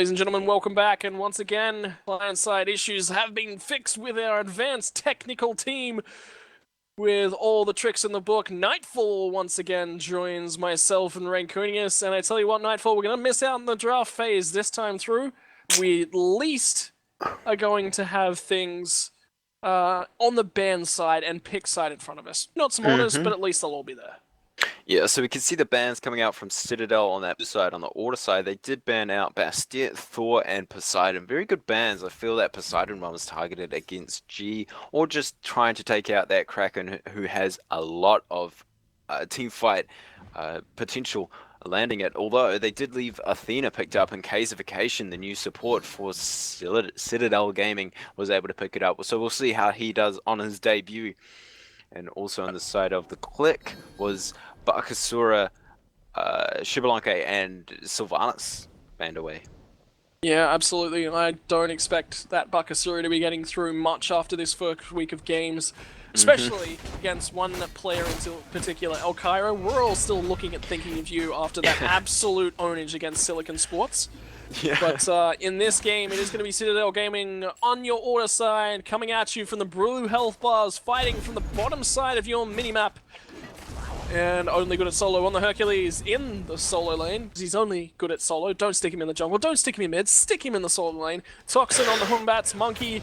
Ladies and gentlemen, welcome back, and once again, client-side issues have been fixed with our advanced technical team. With all the tricks in the book, Nightfall once again joins myself and Rancunius, and I tell you what, Nightfall, we're going to miss out on the draft phase this time through. We at least are going to have things on the ban side and pick side in front of us. Not some honors, but at least they'll all be there. Yeah, so we can see the bans coming out from Citidel on that side. On the order side, they did ban out Bastet, Thor, and Poseidon. Very good bans. I feel that Poseidon one was targeted against G, or just trying to take out that Kraken who has a lot of team fight potential landing it. Although they did leave Athena picked up, and Casification, the new support for Citidel Gaming, was able to pick it up. So we'll see how he does on his debut. And also on the side of the Clique was Bakasura, Shibalanke, and Sylvanas banned away. Yeah, absolutely. I don't expect that Bakasura to be getting through much after this first week of games, especially against one player in particular, El Cairo. We're all still looking at thinking of you after that absolute ownage against Silicon Sports. Yeah. But in this game, it is going to be Citidel Gaming on your order side, coming at you from the blue health bars, fighting from the bottom side of your minimap. And only good at solo on the Hercules in the solo lane, because he's only good at solo. Don't stick him in the jungle, don't stick him in mid, stick him in the solo lane. Toxin on the Humbats, Monkey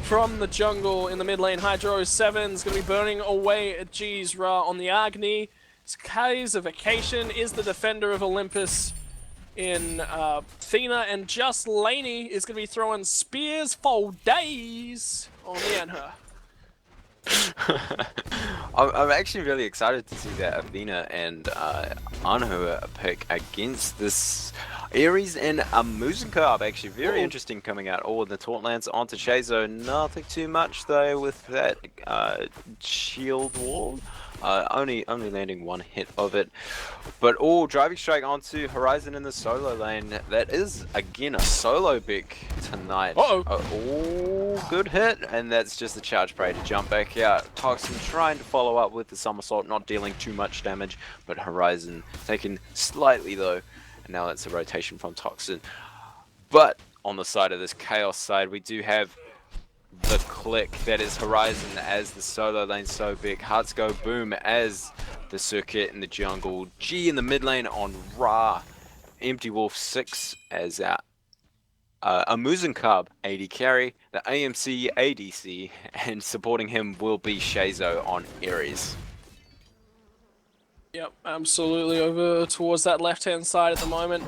from the jungle in the mid lane. Hydro 7's going to be burning away at G's Ra on the Agni. Vacation is the defender of Olympus in Athena, and just Laney is going to be throwing spears for days on the Anhur. I'm actually really excited to see that Athena and Anhur pick against this Ares and Muzenkarp. Actually, very interesting coming out. All the taunt lands onto Shazo. Nothing too much though with that shield wall. Only landing one hit of it, but all driving strike onto Horizon in the solo lane. That is again a solo pick tonight. Good hit, and that's just the charge spray to jump back out. Toxin trying to follow up with the somersault, not dealing too much damage, but Horizon taken slightly though, and now that's a rotation from Toxin. But on the side of this Chaos side, we do have the Clique, that is Horizon as the solo lane so big, Hearts go boom as the circuit in the jungle, G in the mid lane on Ra, Empty Wolf 6 as a Muzenkarp AD carry, the AMC ADC, and supporting him will be Shazo on Ares. Yep, absolutely over towards that left-hand side at the moment.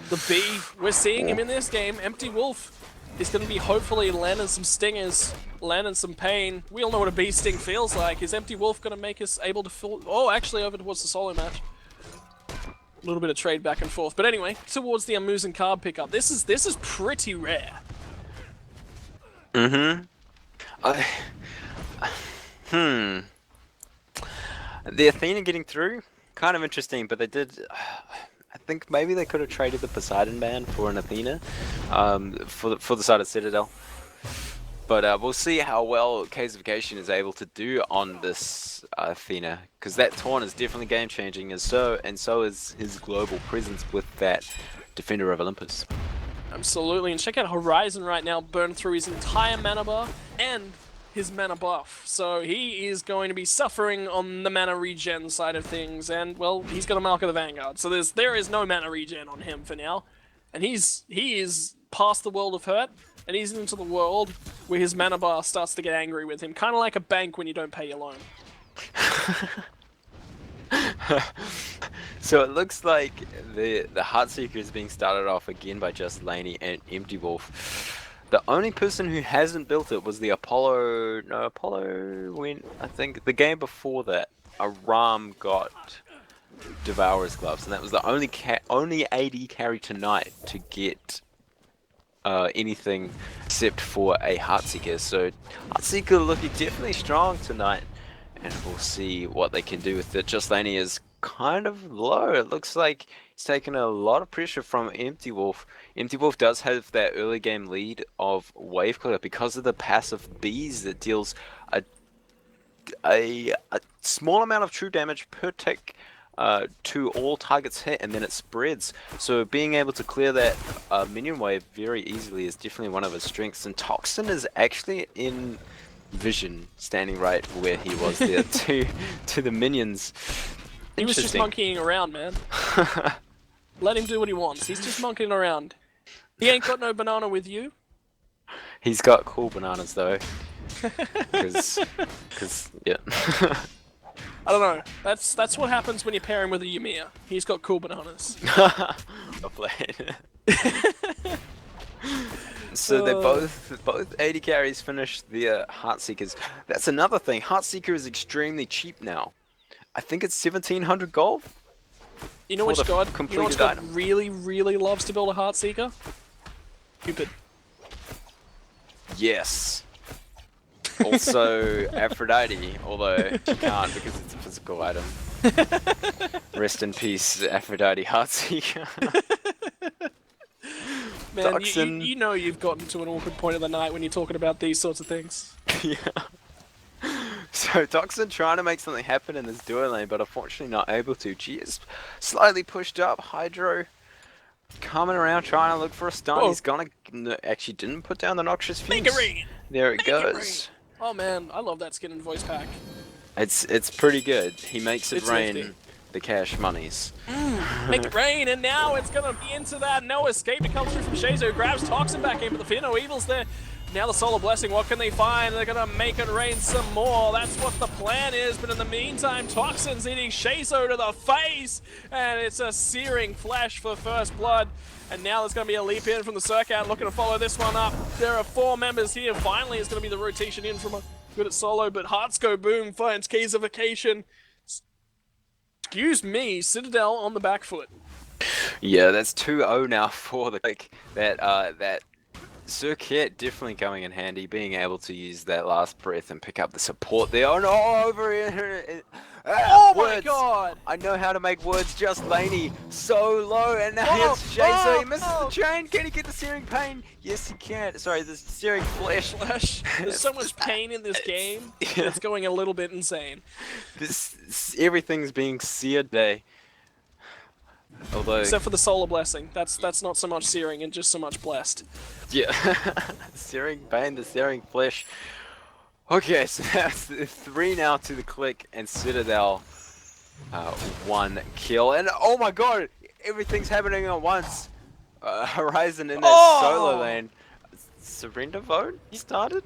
The B, we're seeing him in this game, Empty Wolf. Is going to be hopefully landing some stingers, landing some pain. We all know what a bee sting feels like. Is Empty Wolf going to make us able to fill... Oh, actually over towards the solo match. A little bit of trade back and forth. But anyway, towards the Muzenkarp pickup. This is pretty rare. The Athena getting through, kind of interesting, but they did... I think maybe they could have traded the Poseidon ban for an Athena for the side of Citadel. But we'll see how well Casification is able to do on this Athena, because that taunt is definitely game-changing, and so is his global presence with that Defender of Olympus. Absolutely, and check out Horizon right now, burn through his entire mana bar and his mana buff. So he is going to be suffering on the mana regen side of things, and well, he's got a Mark of the Vanguard, so there is no mana regen on him for now. And he is past the world of hurt, and he's into the world where his mana bar starts to get angry with him, kind of like a bank when you don't pay your loan. So it looks like the Heartseeker is being started off again by just Laney and Empty Wolf. The only person who hasn't built it was the Apollo. No, Apollo went, I think, the game before that. Aram got Devourer's Gloves, and that was the only AD carry tonight to get anything except for a Heartseeker. So Heartseeker looking definitely strong tonight, and we'll see what they can do with it. Just Laney is kind of low. It looks like he's taken a lot of pressure from Empty Wolf. Empty Wolf does have that early game lead of Wave Clear because of the passive bees that deals a small amount of true damage per tick to all targets hit, and then it spreads. So being able to clear that minion wave very easily is definitely one of his strengths. And Toxin is actually in vision, standing right where he was there to the minions. He was just monkeying around, man. Let him do what he wants. He's just monkeying around. He ain't got no banana with you. He's got cool bananas though. Because yeah. I don't know. That's what happens when you pair him with a Ymir. He's got cool bananas. Well played. So they both 80 carries finished their Heartseekers. That's another thing. Heartseeker is extremely cheap now. I think it's 1700 gold. You know which god really, really loves to build a Heartseeker? Cupid. Yes. Also Aphrodite, although you can't because it's a physical item. Rest in peace, Aphrodite Heartseeker. Man, you know you've gotten to an awkward point of the night when you're talking about these sorts of things. Yeah. So Toxin trying to make something happen in this duo lane, but unfortunately not able to. G is slightly pushed up. Hydro coming around trying to look for a stun. Whoa. He's gonna actually didn't put down the Noxious Fuse. Make it rain. There it goes. Oh man, I love that skin and voice pack. It's pretty good. He makes it rain. Nifty. The cash monies. Make it rain, and now it's gonna be into that. No escape to come through from Shazo. Grabs Toxin back in, but the Fear No Evil's there. Now the Solar Blessing, what can they find? They're gonna make it rain some more. That's what the plan is, but in the meantime, Toxin's eating Shazo to the face, and it's a searing flash for first blood. And now there's gonna be a leap in from the Circat, looking to follow this one up. There are 4 members here. Finally, it's gonna be the rotation in from a good at solo, but Hearts Go Boom finds Keys of Vacation. Excuse me, Citidel on the back foot. Yeah, that's 2-0 now for the Clique. That Circuit definitely coming in handy, being able to use that last breath and pick up the support there. Oh no, over here! Oh my god! I know how to make words just laney. So low, and now it's Shazo. He misses the chain. Can he get the searing pain? Yes, he can. Sorry, the searing flesh. There's so much pain in this game. It's going a little bit insane. Everything's being seared today. Although, except for the Solar Blessing. That's not so much searing and just so much blessed. Yeah. Searing pain, the searing flesh. Okay, so that's 3 now to the Clique, and Citidel 1 kill. And oh my god, everything's happening at once. Horizon in that solo lane. Surrender vote started?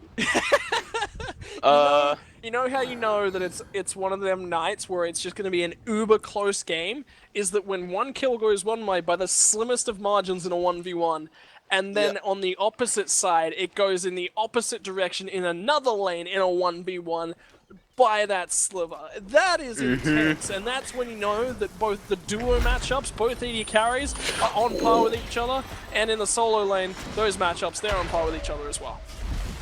You know how you know that it's one of them nights where it's just going to be an uber close game? Is that when one kill goes one way by the slimmest of margins in a 1v1, and then on the opposite side, it goes in the opposite direction in another lane in a 1v1 by that sliver. That is intense, and that's when you know that both the duo matchups, both AD carries, are on par with each other, and in the solo lane, those matchups, they're on par with each other as well.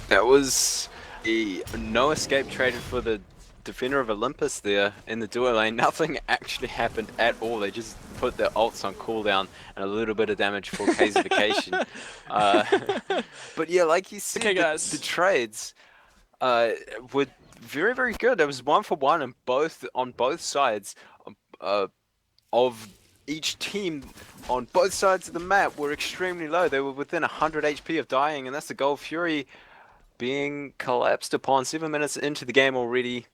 That was the no escape traded for the Defender of Olympus there in the duo lane. Nothing actually happened at all. They just put their ults on cooldown and a little bit of damage for Casification. But yeah, like you said, the trades were very, very good. It was 1 for 1 and on both sides of each team on both sides of the map were extremely low. They were within 100 HP of dying, and that's the Gold Fury being collapsed upon 7 minutes into the game already.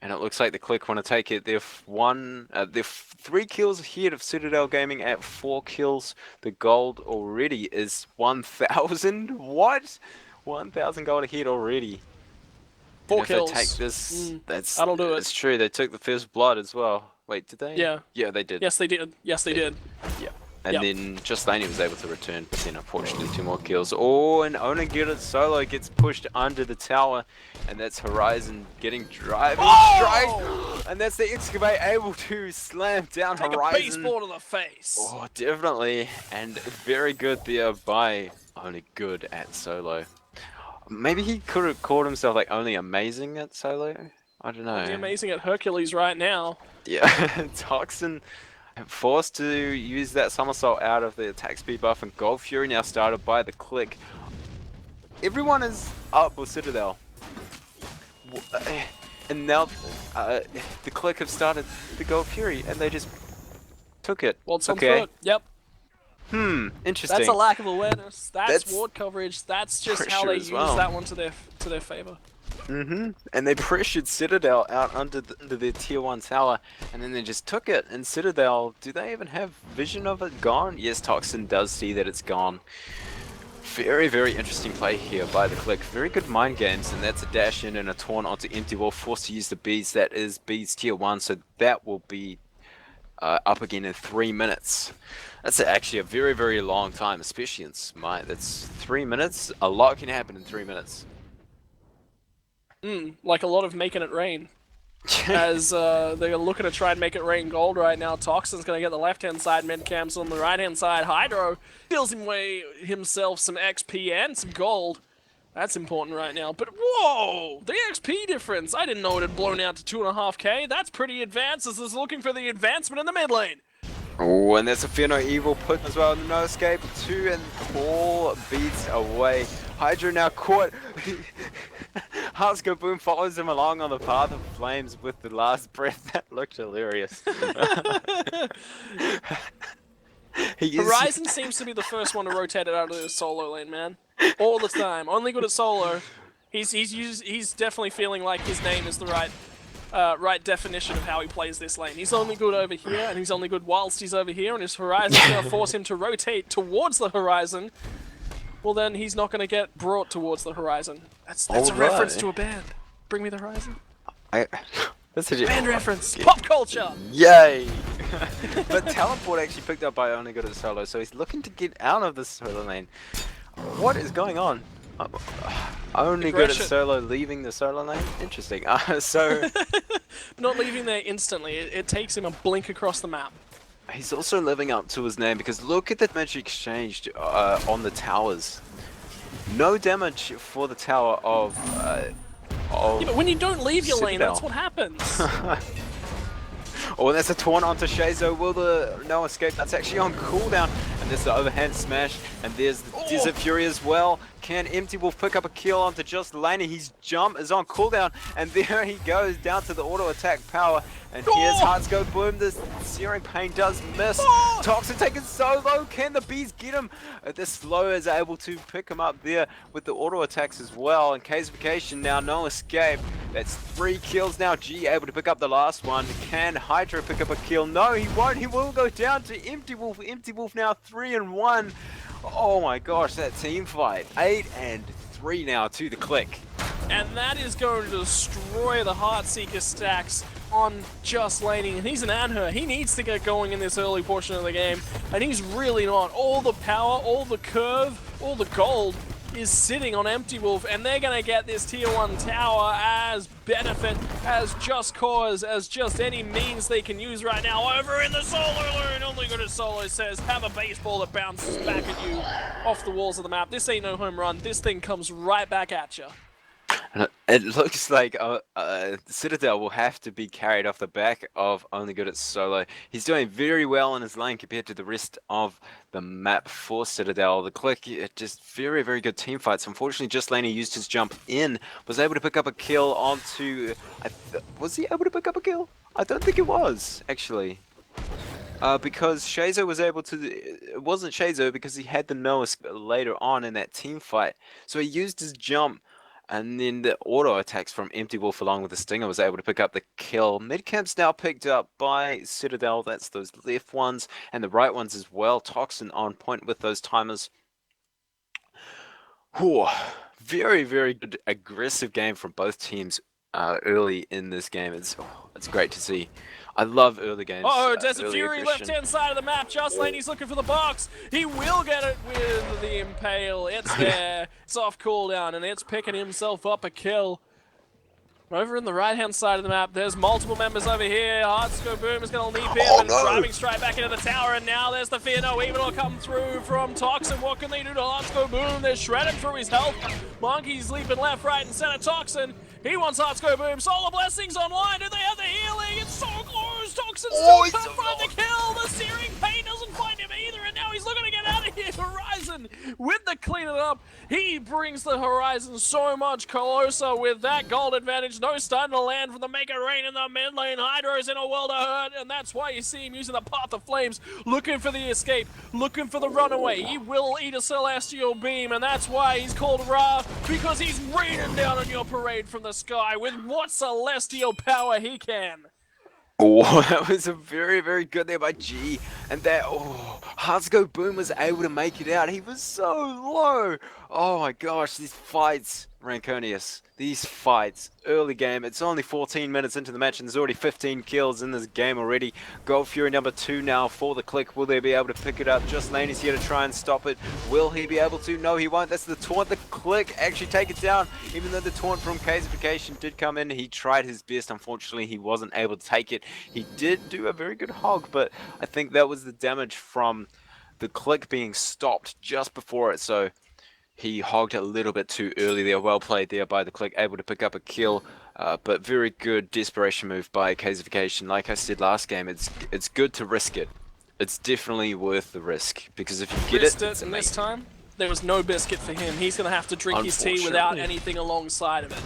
And it looks like the Clique want to take it. They're 3 kills ahead of Citadel Gaming at 4 kills. The gold already is 1,000. What? 1,000 gold ahead already. 4 kills. If they take this, that'll do it. It's true. They took the first blood as well. Wait, did they? Yeah. Yeah, they did. Yes, they did. Yes, they did. Yeah. And then just Laney was able to return, but then unfortunately 2 more kills. Oh, and Onagiri solo gets pushed under the tower, and that's Horizon getting driving strike. And that's the Excavate able to slam down Horizon. Take a baseball to the face. Oh, definitely. And very good there by Only Good at solo. Maybe he could have called himself like Only Amazing at solo. I don't know. Only Amazing at Hercules right now. Yeah, Toxin forced to use that somersault out of the attack speed buff, and Gold Fury now started by the Clique. Everyone is up with Citadel. and now the Clique have started the Gold Fury, and they just took it. What's on Okay. foot? Yep. Interesting. That's a lack of awareness. That's That's ward coverage. That's just how pressure they as use well. that one to their favor. And they pressured Citidel out under their tier 1 tower, and then they just took it. And Citidel, do they even have vision of it gone? Yes, Toxin does see that it's gone. Very, very interesting play here by the Clique. Very good mind games, and that's a dash in and a taunt onto Empty Wolf, forced to use the beads. That is beads tier 1, so that will be up again in 3 minutes. That's actually a very, very long time, especially in Smite. That's 3 minutes. A lot can happen in 3 minutes. Like a lot of making it rain. As they're looking to try and make it rain gold right now. Toxin's going to get the left-hand side, Midcamps on the right-hand side. Hydro deals himself some XP and some gold. That's important right now. But whoa, the XP difference. I didn't know it had blown out to 2.5k. That's pretty advanced as is looking for the advancement in the mid lane. Oh, and there's a Fear No Evil put as well. No escape. 2 and 4 beats away. Hydra now caught. Hearts Go Boom follows him along on the path of flames with the last breath. That looked hilarious. Horizon seems to be the first one to rotate it out of the solo lane, man. All the time. Only good at solo. He's definitely feeling like his name is the right definition of how he plays this lane. He's only good over here, and he's only good whilst he's over here, and his Horizon's going to force him to rotate towards the Horizon. Well, then he's not going to get brought towards the Horizon. That's a reference to a band. Bring me the Horizon. That's a Band reference. Pop culture. Yay! But Teleport actually picked up by Only Good at Solo, so he's looking to get out of this solo lane. What is going on? Only Good at Solo leaving the solo lane? Interesting. Not leaving there instantly. It takes him a blink across the map. He's also living up to his name, because look at the damage exchanged on the towers. No damage for the tower of yeah, but when you don't leave your lane, that's what happens. Oh, and that's a taunt onto Shazo. Will the no escape? That's actually on cooldown. And there's the overhand smash. And there's the Desert Fury as well. Can Empty Wolf pick up a kill onto Just Laney? His jump is on cooldown. And there he goes down to the auto attack power. And here's Hearts Go Boom. The Searing Pain does miss. Toxin taken solo. Can the bees get him? This slow is able to pick him up there with the auto attacks as well. And Casification now, no escape. That's 3 kills now. G able to pick up the last one. Can Hydra pick up a kill? No, he won't. He will go down to Empty Wolf. Empty Wolf now 3 and 1. Oh my gosh, that team fight. 8 and 3 now to the Clique. And that is going to destroy the Heartseeker stacks on Just Laney. And he's an Anhur. He needs to get going in this early portion of the game. And he's really not. All the power, all the curve, all the gold is sitting on Empty Wolf, and they're going to get this tier 1 tower as benefit, as just cause, as just any means they can use right now. Over in the solo lane, Only Good at Solo says, have a baseball that bounces back at you off the walls of the map. This ain't no home run. This thing comes right back at you. It looks like Citidel will have to be carried off the back of Only Good at Solo. He's doing very well in his lane compared to the rest of the map for Citidel. The Clique, just very, very good team fights. Unfortunately, Just Laney used his jump in, was able to pick up a kill onto... was he able to pick up a kill? I don't think it was, actually. Because Shazo was able to... It wasn't Shazo because he had the Noah later on in that team fight. So he used his jump. And then the auto attacks from Empty Wolf along with the Stinger was able to pick up the kill. Midcamp's now picked up by Citidel. That's those left ones and the right ones as well. Toxin on point with those timers. Whew. Very, very good aggressive game from both teams early in this game. It's great to see. I love early games. Oh, Desert Fury, left-hand side of the map. Just Laney's looking for the box. He will get it with the Impale. It's there. It's off cooldown, and it's picking himself up a kill. Over in the right-hand side of the map, there's multiple members over here. Hearts Go Boom is going to leap in, and driving straight back into the tower, and now there's the Fear No Evil will come through from Toxin. What can they do to Hearts Go Boom? They're shredded through his health. Monkey's leaping left, right, and center. Toxin, he wants Hearts Go Boom. Solar Blessings online. Do they have the healing? It's so close. Toxin still can't find the kill. The Searing Pain doesn't find him either, and now he's looking to get out of here. Horizon with the clean it up. He brings the Horizon so much closer with that gold advantage. No stun to land from the Make It Rain in the mid lane. Hydro's in a world of hurt, and that's why you see him using the Path of Flames, looking for the escape, looking for the runaway. He will eat a Celestial Beam, and that's why he's called Ra, because he's raining down on your parade from the sky with what celestial power he can. Oh, that was a very, very good there by G. And that, Hearts Go Boom was able to make it out. He was so low. Oh my gosh, these fights, Ranconius. These fights, early game. It's only 14 minutes into the match and there's already 15 kills in this game already. Gold Fury number 2 now for the Clique. Will they be able to pick it up? Just Lane is here to try and stop it. Will he be able to? No, he won't. That's the taunt. The Clique actually take it down. Even though the taunt from Casification did come in, he tried his best. Unfortunately, he wasn't able to take it. He did do a very good hog, but I think that was the damage from the Clique being stopped just before it. So he hogged a little bit too early there. Well played there by the Clique, able to pick up a kill. But very good desperation move by Casification. Like I said last game, it's good to risk it. It's definitely worth the risk, because if you get it, it's and this time, there was no biscuit for him. He's going to have to drink his tea without anything alongside of it.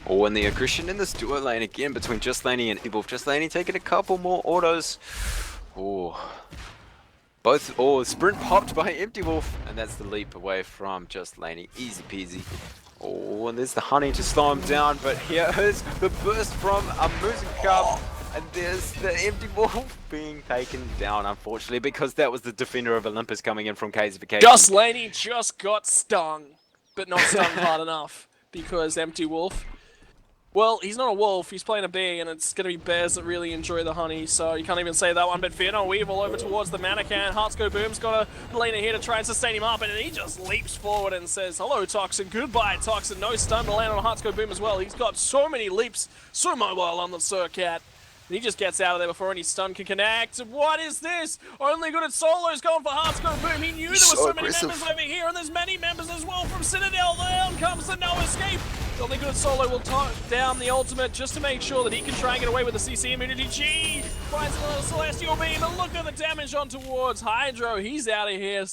Oh, and the aggression in this duo lane again between Just Laney and Evolve. Just Laney taking a couple more autos. Sprint popped by Empty Wolf, and that's the leap away from Just Laney. Easy peasy. Oh, and there's the honey to slow him down, but here is the burst from a Muzen, and there's the Empty Wolf being taken down, unfortunately, because that was the defender of Olympus coming in from Casification. Just Laney just got stung, but not stung hard enough, because Empty Wolf, well, he's not a wolf, he's playing a bee, and it's going to be bears that really enjoy the honey, so you can't even say that one. But Fear Weevil over towards the Mannequin. Hearts Go Boom's got a Lena here to try and sustain him up, and he just leaps forward and says, hello, Toxin, goodbye, Toxin. No stun to land on Hearts Go Boom as well. He's got so many leaps, so mobile on the Surcat. He just gets out of there before any stun can connect. What is this? Only good at solos going for Hearts Go Boom. He knew there were so many members over here, and there's many members as well from Citidel. Down comes the no escape. Only good at solo will talk down the ultimate just to make sure that he can try and get away with the CC immunity. G finds another Celestial Beam, and look at the damage on towards Hydro. He's out of here.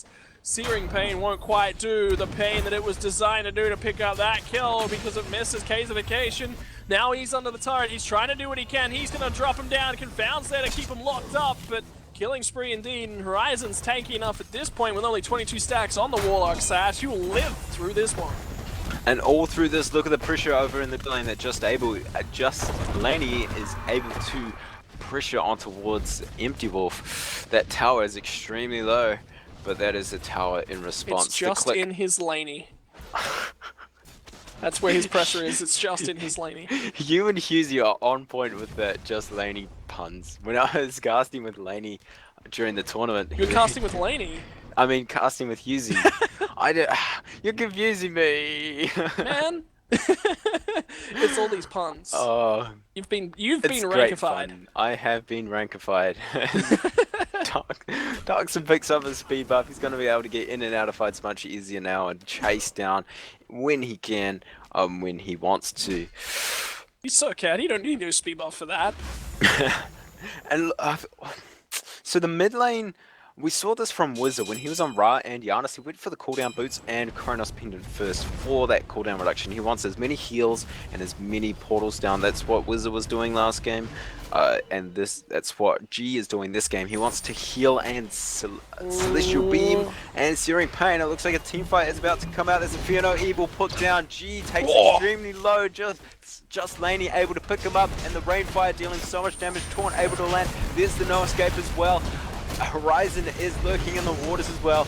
Searing Pain won't quite do the pain that it was designed to do to pick up that kill because it misses Casification. Now he's under the turret. He's trying to do what he can. He's going to drop him down. Confound's there to keep him locked up, but killing spree indeed. And Horizon's tanky enough at this point with only 22 stacks on the Warlock Sash. He'll live through this one. And all through this, look at the pressure over in the lane that Just Laney is able to pressure on towards Empty Wolf. That tower is extremely low, but that is a tower in response. It's just in his laney. That's where his pressure is. It's just in his laney. You and Husey are on point with that Just Laney puns. When I was casting with Laney during the tournament, you're casting with Laney. I mean, casting with Husey. You're confusing me, man. It's all these puns. You've been rankified. I have been rankified. Toxin picks up his speed buff. He's going to be able to get in and out of fights much easier now and chase down when he can, when he wants to. He's so cat. He don't need no speed buff for that. And so the mid lane, we saw this from Wizard when he was on Ra and Giannis. He went for the cooldown boots and Kronos Pendant first for that cooldown reduction. He wants as many heals and as many portals down. That's what Wizard was doing last game. And that's what G is doing this game. He wants to heal and Celestial Beam and Searing Pain. It looks like a team fight is about to come out. There's a Fear No Evil put down. G takes extremely low. Just Laney able to pick him up, and the Rainfire dealing so much damage. Taunt able to land. There's the no escape as well. Horizon is lurking in the waters as well.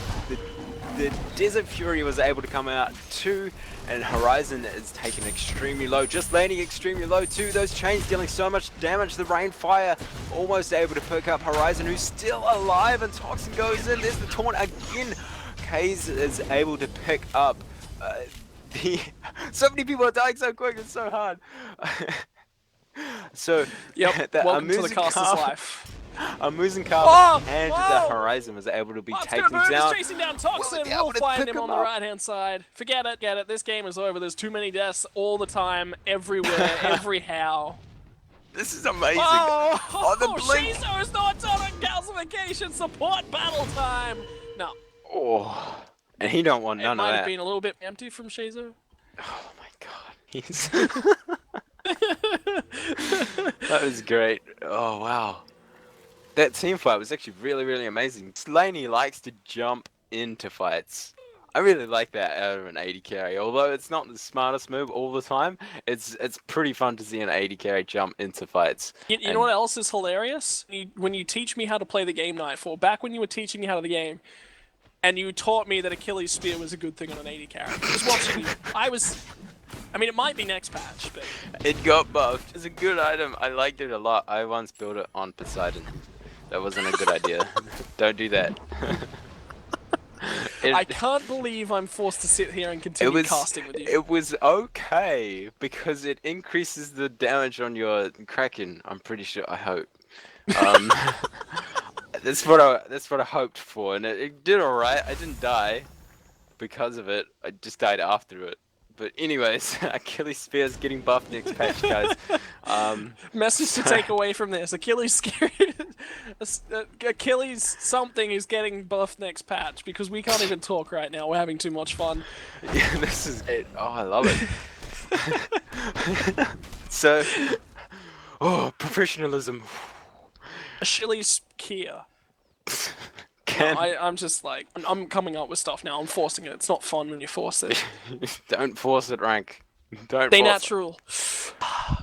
The Desert Fury was able to come out too, and Horizon is taken extremely low. Just landing extremely low too. Those chains dealing so much damage. The Rainfire almost able to pick up Horizon, who's still alive, and Toxin goes in. There's the taunt again. Kaze is able to pick up so many people are dying so quick. It's so hard. So yep, welcome to the caster's life. Muzen and the Horizon was able to be taken down. He's chasing down Toxin. We'll find him on the right-hand side. Forget it, get it. This game is over. There's too many deaths all the time, everywhere, every how. This is amazing. Oh, the blink. Shizo is not on Calcification. Support battle time. No. Oh, and he don't want It none of might have that. been a little bit empty from Shazo. Oh my god, he's that was great. Oh wow, that team fight was actually really, really amazing. Slaney likes to jump into fights. I really like that out of an AD carry. Although it's not the smartest move all the time, it's pretty fun to see an AD carry jump into fights. You know And what else is hilarious? When you teach me how to play the game, Nightfall, back when you were teaching me how to the game, and you taught me that Achilles' Spear was a good thing on an AD carry. Just watching you, I mean, it might be next patch, but it got buffed. It's a good item. I liked it a lot. I once built it on Poseidon. That wasn't a good idea. Don't do that. I It can't believe I'm forced to sit here and it continue was casting with you. it was okay because it increases the damage on your Kraken. I'm pretty sure. I hope. Um, that's what I hoped for, and it did all right. I didn't die because of it. I just died after it. But anyways, Achilles Spear's getting buffed next patch, guys. Message to So, take away from this: Achilles scary. Achilles something is getting buffed next patch because we can't even talk right now. We're having too much fun. yeah, this is it. Oh, I love it. So, oh, professionalism. Achilles Kia. Can I'm just like I'm coming up with stuff now. I'm forcing it. It's not fun when you force it. don't force it, rank. Don't Stay force. natural.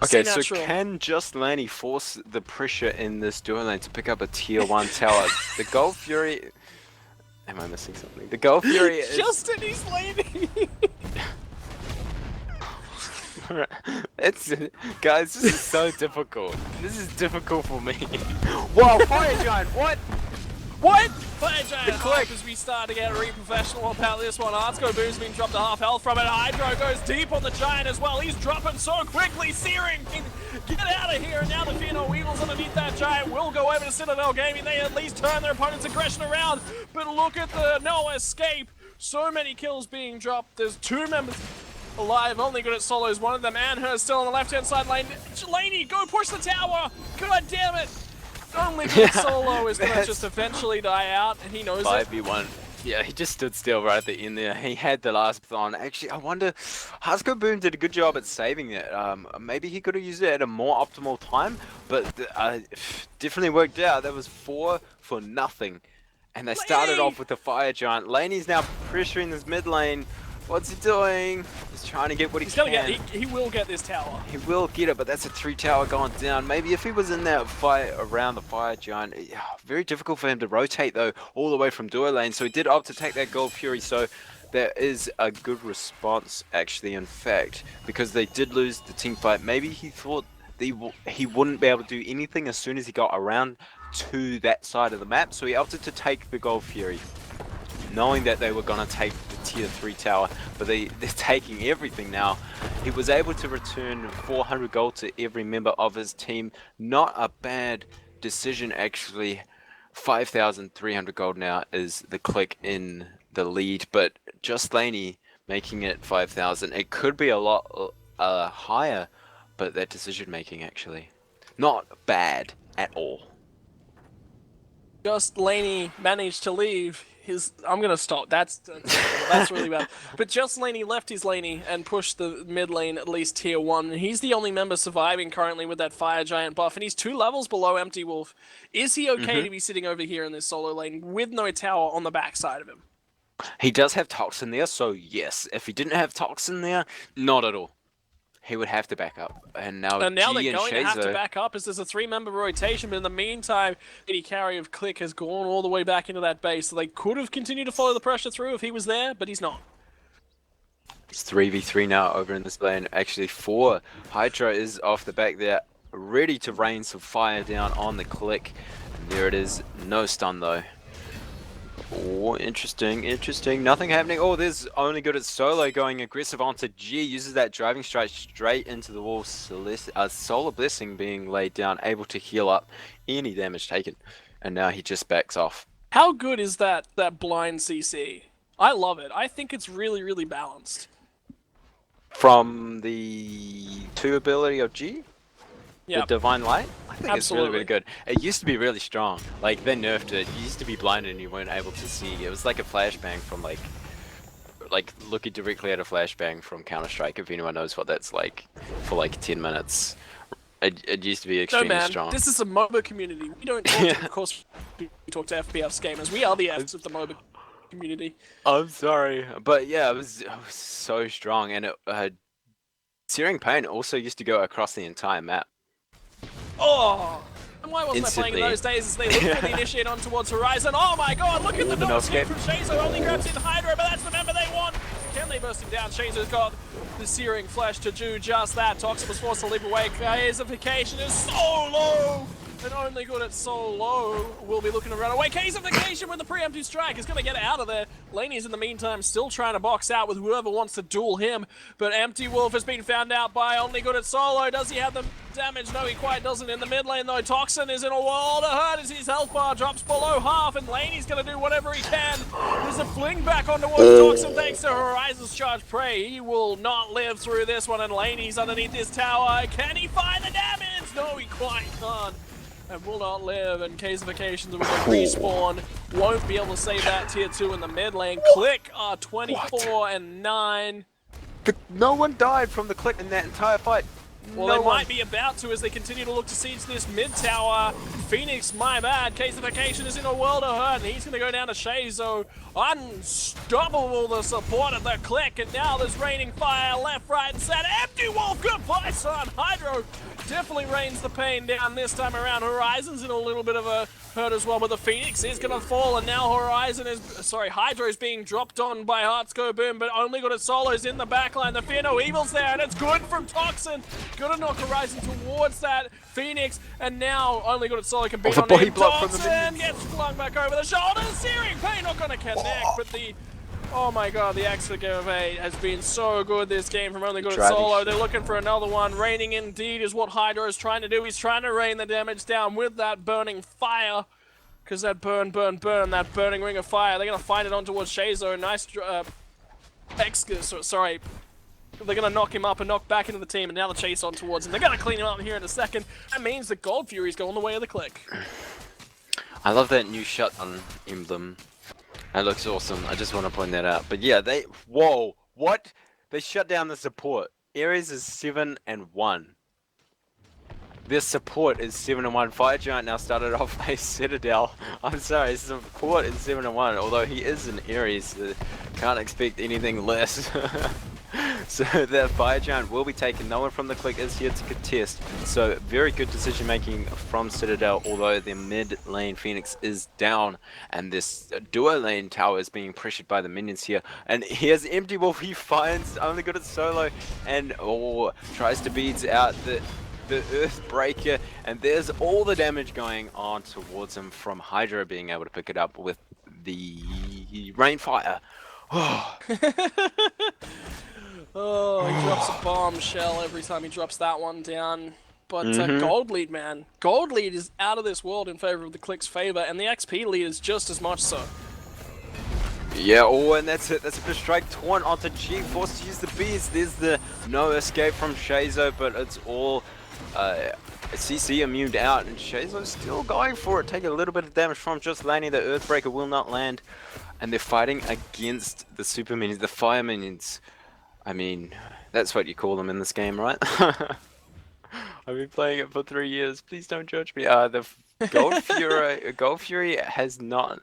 Okay, Stay so natural. can Just Lanny force the pressure in this duo lane to pick up a tier 1 tower? The Gold Fury... Am I missing something? The Gold Fury is... Justin, he's laning. It's... Guys, this is so difficult. This is difficult for me. Whoa, Fire Giant, what? What? Fire Giant Clique. hype as we start to get re-professional about this one. Artsco Boom's been dropped to half health from it. Hydro goes deep on the Giant as well. He's dropping so quickly. Searing can get out of here. And now the Fear No Evils underneath that Giant will go over to Citidel Gaming. They at least turn their opponent's aggression around. But look at the no escape. So many kills being dropped. There's 2 members alive, only good at solos. One of them, Anhurst, still on the left-hand side lane. Laney, go push the tower. God damn it. Only good solo is gonna just eventually die out, and he knows it. 5v1. Yeah, he just stood still right at the end there. He had the last on. Actually, I wonder, Hasko Boom did a good job at saving it. Maybe he could have used it at a more optimal time, but definitely worked out. That was 4 for nothing. And they started off with the Fire Giant. Laney's now pressuring this mid lane. What's he doing? He's trying to get what he can. He will get this tower. He will get it, but that's a 3 tower going down. Maybe if he was in that fight around the Fire Giant, very difficult for him to rotate though, all the way from duo lane. So he did opt to take that Gold Fury. So there is a good response actually, in fact, because they did lose the team fight. Maybe he thought he wouldn't be able to do anything as soon as he got around to that side of the map. So he opted to take the Gold Fury, knowing that they were going to take the tier 3 tower, but they're taking everything now. He was able to return 400 gold to every member of his team. Not a bad decision actually. 5,300 gold now is the Clique in the lead, but Just Laney making it 5,000. It could be a lot higher, but that decision making actually not bad at all. Just Laney managed to leave his. I'm gonna stop. That's really bad. But Just Laney left his laney and pushed the mid lane at least tier 1. He's the only member surviving currently with that Fire Giant buff, and he's 2 levels below Empty Wolf. Is he okay to be sitting over here in this solo lane with no tower on the backside of him? He does have Toxin there, so yes. If he didn't have Toxin there, not at all. He would have to back up. And now they're G going and to have to Shazo, back up as there's a 3-member rotation, but in the meantime, the carry of Clique has gone all the way back into that base, so they could have continued to follow the pressure through if he was there, but he's not. it's 3v3 now over in this lane. Actually 4. Hydra is off the back there, ready to rain some fire down on the Clique. And there it is. No stun though. Oh, interesting. Nothing happening. Oh, there's only good at solo going aggressive onto G. Uses that driving strike straight into the wall. Solar Blessing being laid down, able to heal up any damage taken. And now he just backs off. How good is that blind CC? I love it. I think it's really, really balanced. From the 2 ability of G? The Yep. Divine Light? I think it's really, Absolutely. really good. It used to be really strong. Like, they nerfed it. You used to be blinded and you weren't able to see. It was like a flashbang from, like looking directly at a flashbang from Counter-Strike, if anyone knows what that's like, for like 10 minutes. It used to be No, extremely man, strong. this is a MOBA community. We don't talk to, of course, we talk to FPS gamers. We are the Fs of the MOBA community. I'm sorry, but yeah, it was so strong, and Searing Pain also used to go across the entire map Oh! And why wasn't I playing in instantly. those days as they look for the initiate on towards Horizon? Oh my god, look at the The no escape no-escape. from Shazo, only grabs in Hydra, but that's the member they want! Can they burst him down? Shazo's got the Searing Flesh to do just that. Toxin was forced to leap away. Kaisification is so low! And only good at so low will be looking to run away. Kaisification with the preemptive strike is going to get out of there. Laney's in the meantime still trying to box out with whoever wants to duel him. But Empty Wolf has been found out by only good at solo. Does he have the damage? No, he quite doesn't. In the mid lane though, Toxin is in a world of hurt as his health bar drops below half. And Laney's going to do whatever he can. There's a fling back on towards Toxin thanks to Horizon's charge prey. He will not live through this one. And Laney's underneath this tower. Can he find the damage? No, he quite can't. And will not live, and Kaisifications with a respawn won't be able to save that tier 2 in the mid lane. Clique are 24 and 9. No one died from the Clique in that entire fight. Well, No they one. might be about to as they continue to look to siege this mid tower. Phoenix, my bad. Kaisification is in a world of hurt, and he's going to go down to Shazo. Unstoppable, the support of the Clique, and now there's raining fire left, right, and center. Empty Wolf, goodbye, son. Hydro definitely rains the pain down this time around. Horizon's in a little bit of a hurt as well, but the Phoenix is going to fall, and now Hydro's being dropped on by Heartsco Boom, but only good at solos in the backline. The Fear No Evil's there, and it's good from Toxin. Gonna knock Horizon towards that Phoenix, and now only good at solo can beat the on body him. block from the Toxin minions. gets flung back over the shoulders. Searing Pain not gonna connect, but the oh my god, the Excavate has been so good this game from only good at solo. They're looking for another one. Raining indeed is what Hydro is trying to do. He's trying to rain the damage down with that burning fire. Because that burn, that burning ring of fire. They're going to find it on towards Shazo. Nice, sorry. They're going to knock him up and knock back into the team. And now the chase on towards him. They're going to clean him up here in a second. That means the Gold Fury's going the way of the Clique. I love that new shutdown emblem. That looks awesome. I just want to point that out. But yeah, whoa, what? They shut down the support. Ares is 7-1. Their support is 7-1. Fire Giant now started off by Citidel. I'm sorry, his support is 7-1. Although he is an Ares, can't expect anything less. So that Fire Giant will be taken. No one from the Clique is here to contest. So very good decision making from Citidel, although their mid lane Phoenix is down. And this duo lane tower is being pressured by the minions here. And here's Empty Wolf. He finds only good at solo and tries to beat out the Earthbreaker, and there's all the damage going on towards him from Hydra being able to pick it up with the Rainfire. Oh, he drops a bombshell every time he drops that one down. But Gold Lead, man. Gold Lead is out of this world in favor of the Clique's favor, and the XP lead is just as much so. Yeah, and that's it. That's a bit of strike torn onto G, forced to use the bees. There's the no escape from Shazo, but it's all CC immuned out, and Shazo's still going for it, taking a little bit of damage from just Laney. The Earthbreaker will not land, and they're fighting against the super minions, the fire minions. I mean, that's what you call them in this game, right? I've been playing it for 3 years. Please don't judge me. The Gold Fury has not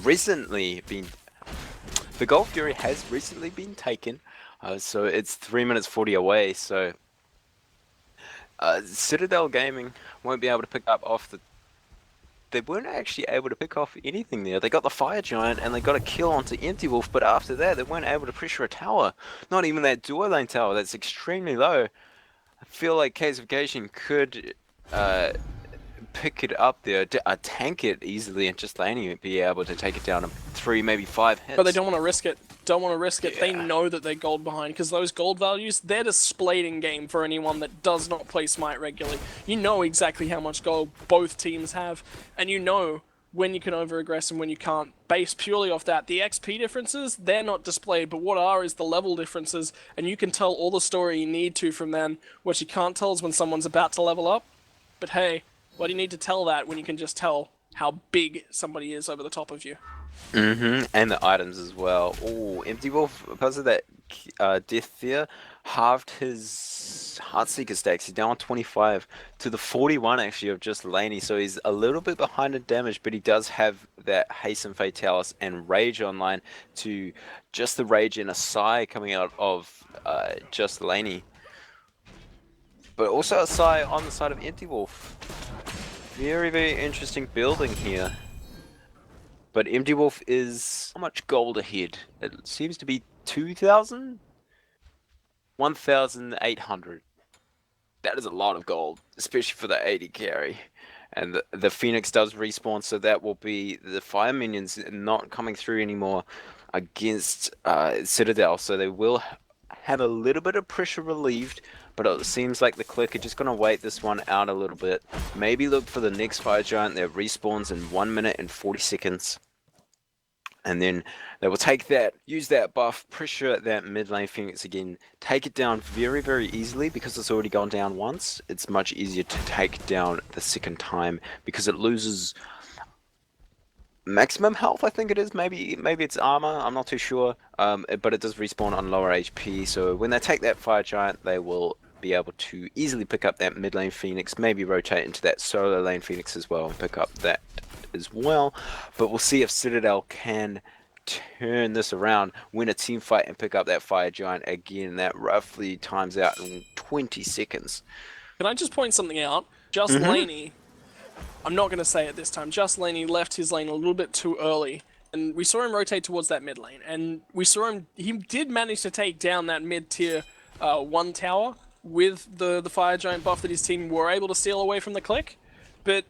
recently been. The Gold Fury has recently been taken, so it's 3 minutes 40 away. So Citidel Gaming won't be able to pick up off the. They weren't actually able to pick off anything there. They got the Fire Giant and they got a kill onto Empty Wolf, but after that they weren't able to pressure a tower. Not even that duo lane tower that's extremely low. I feel like Kaisification could pick it up there, tank it easily, and just Laney be able to take it down to 3, maybe 5 hits. But they don't want to risk it. Don't want to risk it. Yeah. They know that they're gold behind, because those gold values, they're displayed in game for anyone that does not play Smite regularly. You know exactly how much gold both teams have, and you know when you can over-aggress and when you can't, based purely off that. The XP differences, they're not displayed, but what are is the level differences, and you can tell all the story you need to from then. What you can't tell is when someone's about to level up, but hey, why do you need to tell that when you can just tell how big somebody is over the top of you? And the items as well. Oh, Empty Wolf, because of that death there, halved his Heartseeker stacks. He's down on 25 to the 41 actually of just Laney, so he's a little bit behind in damage, but he does have that Hasten Fatalis and Rage online to just the Rage and a Sigh coming out of just Laney. But also a Sigh on the side of Empty Wolf. Very, very interesting building here. But Empty Wolf is how much gold ahead? It seems to be 2,000? 1,800. That is a lot of gold, especially for the 80 carry. And the Phoenix does respawn, so that will be the fire minions not coming through anymore against Citidel. So they will have a little bit of pressure relieved, but it seems like the Clique are just going to wait this one out a little bit. Maybe look for the next fire giant that respawns in 1 minute and 40 seconds. And then they will take that, use that buff, pressure that mid lane Phoenix again, take it down very, very easily because it's already gone down once. It's much easier to take down the second time because it loses maximum health, I think it is. Maybe it's armor, I'm not too sure. But it does respawn on lower HP. So when they take that fire giant, they will be able to easily pick up that mid lane Phoenix, maybe rotate into that solo lane Phoenix as well and pick up that as well. But we'll see if Citadel can turn this around, win a team fight and pick up that fire giant again. That roughly times out in 20 seconds. Can I just point something out? Just Laney, I'm not going to say it this time, Just Laney left his lane a little bit too early. And we saw him rotate towards that mid lane. And we saw him, he did manage to take down that mid tier 1 tower with the fire giant buff that his team were able to steal away from the Clique. But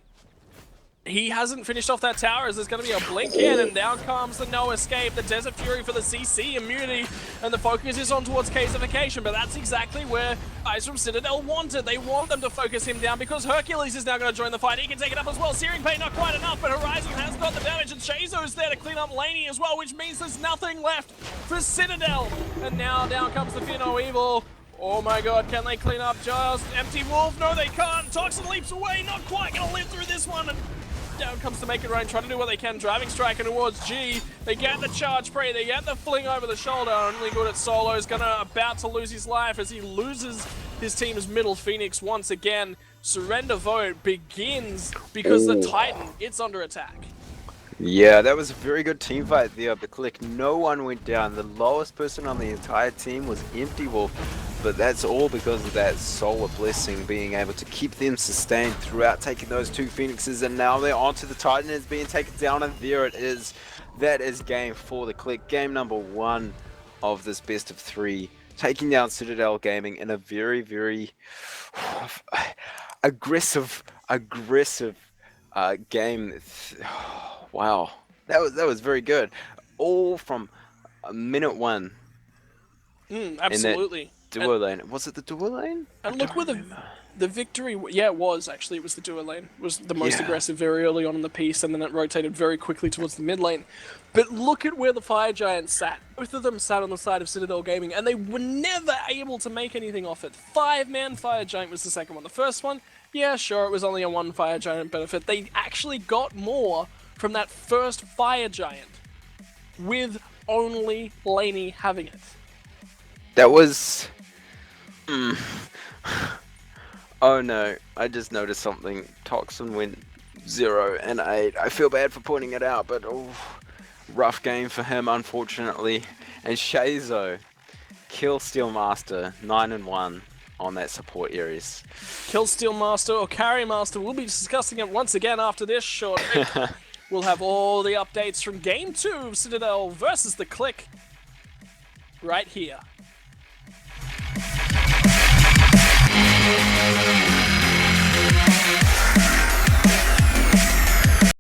he hasn't finished off that tower as there's going to be a blink in, and down comes the no escape, the Desert Fury for the CC immunity, and the focus is on towards Casification, but that's exactly where guys from Citadel wanted. They want them to focus him down because Hercules is now going to join the fight. He can take it up as well. Searing Pain not quite enough, but Horizon has got the damage, and Shazo's there to clean up Laney as well, which means there's nothing left for Citadel. And now down comes the Fear No Evil. Oh my god, can they clean up just Empty Wolf? No, they can't. Toxin leaps away, not quite going to live through this one. And down comes to make it rain, trying to do what they can. Driving strike towards G. They get the charge free, they get the fling over the shoulder. Only good at solo, is about to lose his life as he loses his team's middle Phoenix once again. Surrender vote begins because the Titan, it's under attack. Yeah, that was a very good team fight there of the Clique. No one went down. The lowest person on the entire team was Empty Wolf, but that's all because of that Solar Blessing being able to keep them sustained throughout taking those 2 Phoenixes, and now they're onto the Titan. It's being taken down, and there it is. That is game 4, the Clique. Game number 1 of this best of 3. Taking down Citadel Gaming in a very, very aggressive game. Wow, that was very good. All from minute 1. Absolutely. Duo lane. Was it the duo lane? And look where the victory... Yeah, it was actually. It was the duo lane. It was the most aggressive very early on in the piece, and then it rotated very quickly towards the mid lane. But look at where the Fire Giants sat. Both of them sat on the side of Citadel Gaming, and they were never able to make anything off it. 5-man Fire Giant was the second one. The first one, yeah, sure, it was only a 1 Fire Giant benefit. They actually got more from that first Fire Giant with only Laney having it. That was... Oh no, I just noticed something. Toxin went 0 and 8. I feel bad for pointing it out, but rough game for him, unfortunately. And Shazo, Killsteel Master, 9 and 1 on that support Ares. Killsteel Master or Carry Master, we'll be discussing it once again after this short break. We'll have all the updates from Game 2 of Citadel versus the Clique right here.